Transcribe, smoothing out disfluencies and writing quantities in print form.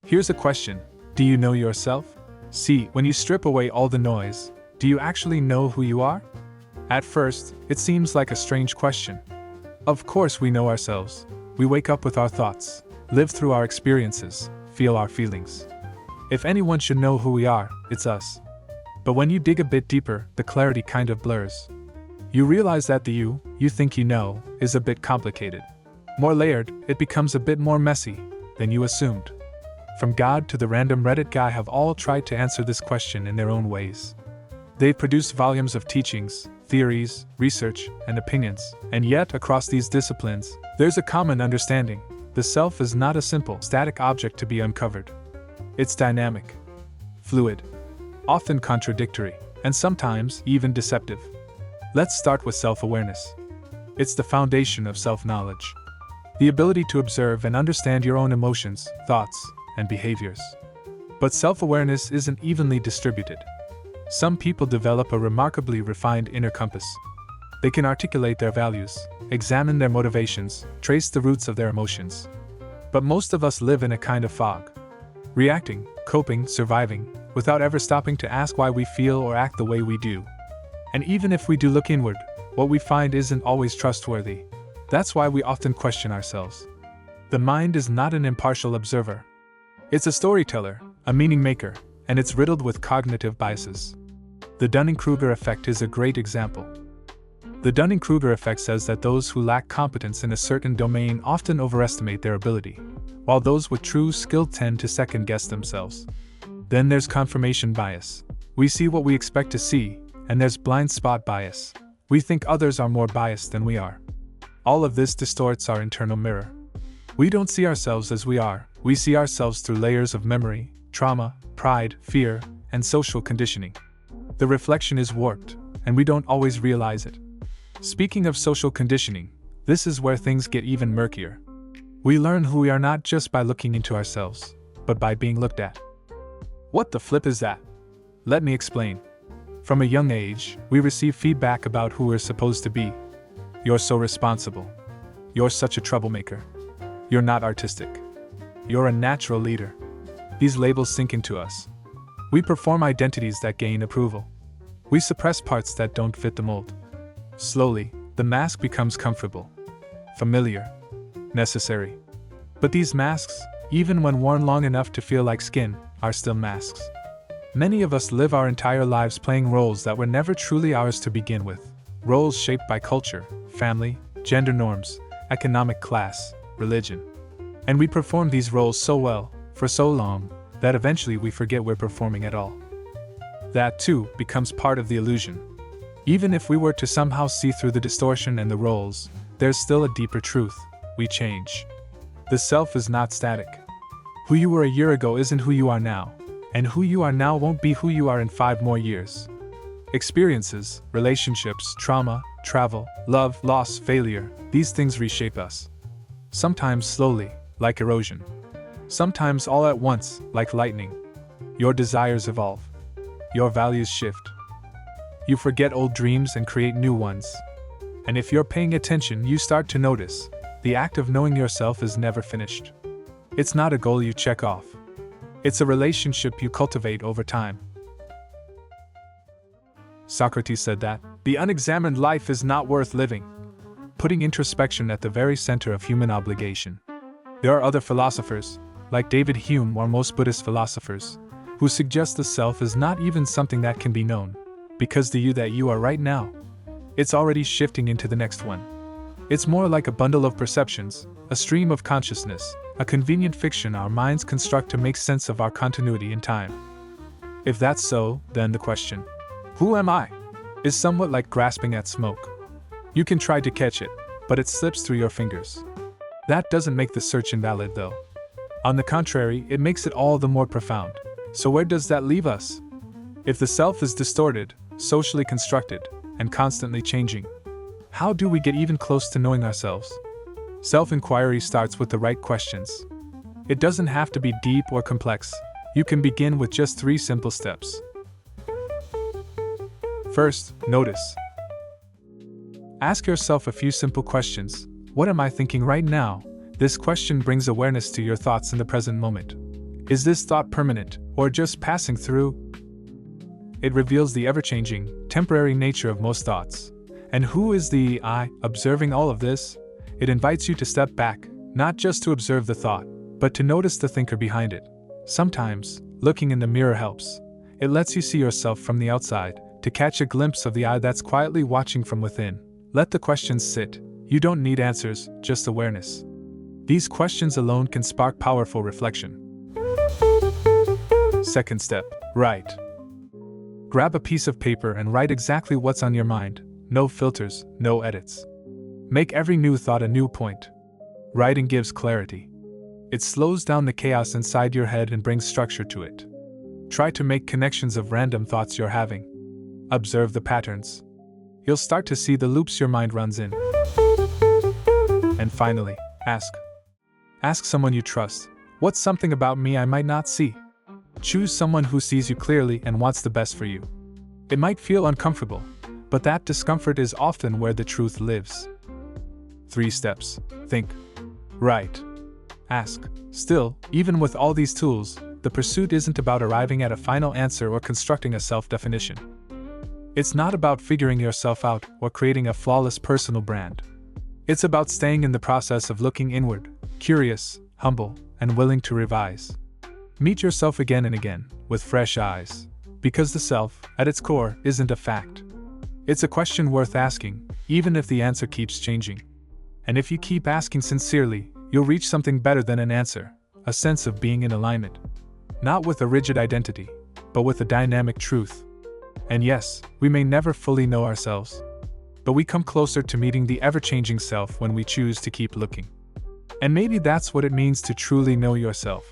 Here's a question. Do you know yourself? See, when you strip away all the noise, do you actually know who you are? At first, it seems like a strange question. Of course we know ourselves. We wake up with our thoughts, live through our experiences, feel our feelings. If anyone should know who we are, it's us. But when you dig a bit deeper, the clarity kind of blurs. You realize that the you think you know, is a bit complicated. More layered, it becomes a bit more messy than you assumed. From God to the random Reddit guy have all tried to answer this question in their own ways. They've produced volumes of teachings, theories, research, and opinions, and yet, across these disciplines, there's a common understanding. The self is not a simple, static object to be uncovered. It's dynamic, fluid, often contradictory, and sometimes even deceptive. Let's start with self-awareness. It's the foundation of self-knowledge. The ability to observe and understand your own emotions, thoughts, and behaviors. But self-awareness isn't evenly distributed. Some people develop a remarkably refined inner compass. They can articulate their values, examine their motivations, trace the roots of their emotions. But most of us live in a kind of fog. Reacting, coping, surviving, without ever stopping to ask why we feel or act the way we do. And even if we do look inward, what we find isn't always trustworthy. That's why we often question ourselves. The mind is not an impartial observer. It's a storyteller, a meaning maker, and it's riddled with cognitive biases. The Dunning-Kruger effect is a great example. The Dunning-Kruger effect says that those who lack competence in a certain domain often overestimate their ability, while those with true skill tend to second-guess themselves. Then there's confirmation bias. We see what we expect to see, and there's blind spot bias. We think others are more biased than we are. All of this distorts our internal mirror. We don't see ourselves as we are. We see ourselves through layers of memory, trauma, pride, fear, and social conditioning. The reflection is warped, and we don't always realize it. Speaking of social conditioning, this is where things get even murkier. We learn who we are not just by looking into ourselves, but by being looked at. What the flip is that? Let me explain. From a young age, we receive feedback about who we're supposed to be. You're so responsible. You're such a troublemaker. You're not artistic. You're a natural leader. These labels sink into us. We perform identities that gain approval. We suppress parts that don't fit the mold. Slowly, the mask becomes comfortable, familiar, necessary. But these masks, even when worn long enough to feel like skin, are still masks. Many of us live our entire lives playing roles that were never truly ours to begin with. Roles shaped by culture, family, gender norms, economic class, religion. And we perform these roles so well, for so long, that eventually we forget we're performing at all. That, too, becomes part of the illusion. Even if we were to somehow see through the distortion and the roles, there's still a deeper truth. We change. The self is not static. Who you were a year ago isn't who you are now, and who you are now won't be who you are in 5 more years. Experiences, relationships, trauma, travel, love, loss, failure, these things reshape us. Sometimes slowly, like erosion. Sometimes all at once, like lightning. Your desires evolve. Your values shift. You forget old dreams and create new ones. And if you're paying attention, you start to notice, the act of knowing yourself is never finished. It's not a goal you check off. It's a relationship you cultivate over time. Socrates said that, the unexamined life is not worth living, putting introspection at the very center of human obligation. There are other philosophers, like David Hume or most Buddhist philosophers, who suggest the self is not even something that can be known, because the you that you are right now, it's already shifting into the next one. It's more like a bundle of perceptions, a stream of consciousness, a convenient fiction our minds construct to make sense of our continuity in time. If that's so, then the question, who am I, is somewhat like grasping at smoke. You can try to catch it, but it slips through your fingers. That doesn't make the search invalid, though. On the contrary, it makes it all the more profound. So where does that leave us? If the self is distorted, socially constructed, and constantly changing, how do we get even close to knowing ourselves? Self-inquiry starts with the right questions. It doesn't have to be deep or complex. You can begin with just 3 simple steps. First, notice. Ask yourself a few simple questions. What am I thinking right now? This question brings awareness to your thoughts in the present moment. Is this thought permanent, or just passing through? It reveals the ever-changing, temporary nature of most thoughts. And who is the I observing all of this? It invites you to step back, not just to observe the thought, but to notice the thinker behind it. Sometimes, looking in the mirror helps. It lets you see yourself from the outside, to catch a glimpse of the I that's quietly watching from within. Let the questions sit. You don't need answers, just awareness. These questions alone can spark powerful reflection. Second step, write. Grab a piece of paper and write exactly what's on your mind. No filters, no edits. Make every new thought a new point. Writing gives clarity. It slows down the chaos inside your head and brings structure to it. Try to make connections of random thoughts you're having. Observe the patterns. You'll start to see the loops your mind runs in. And finally, ask. Ask someone you trust, what's something about me I might not see? Choose someone who sees you clearly and wants the best for you. It might feel uncomfortable, but that discomfort is often where the truth lives. 3 steps. Think. Write. Ask. Still, even with all these tools, the pursuit isn't about arriving at a final answer or constructing a self-definition. It's not about figuring yourself out or creating a flawless personal brand. It's about staying in the process of looking inward, curious, humble, and willing to revise. Meet yourself again and again, with fresh eyes, because the self, at its core, isn't a fact. It's a question worth asking, even if the answer keeps changing. And if you keep asking sincerely, you'll reach something better than an answer, a sense of being in alignment. Not with a rigid identity, but with a dynamic truth. And yes, we may never fully know ourselves, but we come closer to meeting the ever-changing self when we choose to keep looking. And maybe that's what it means to truly know yourself.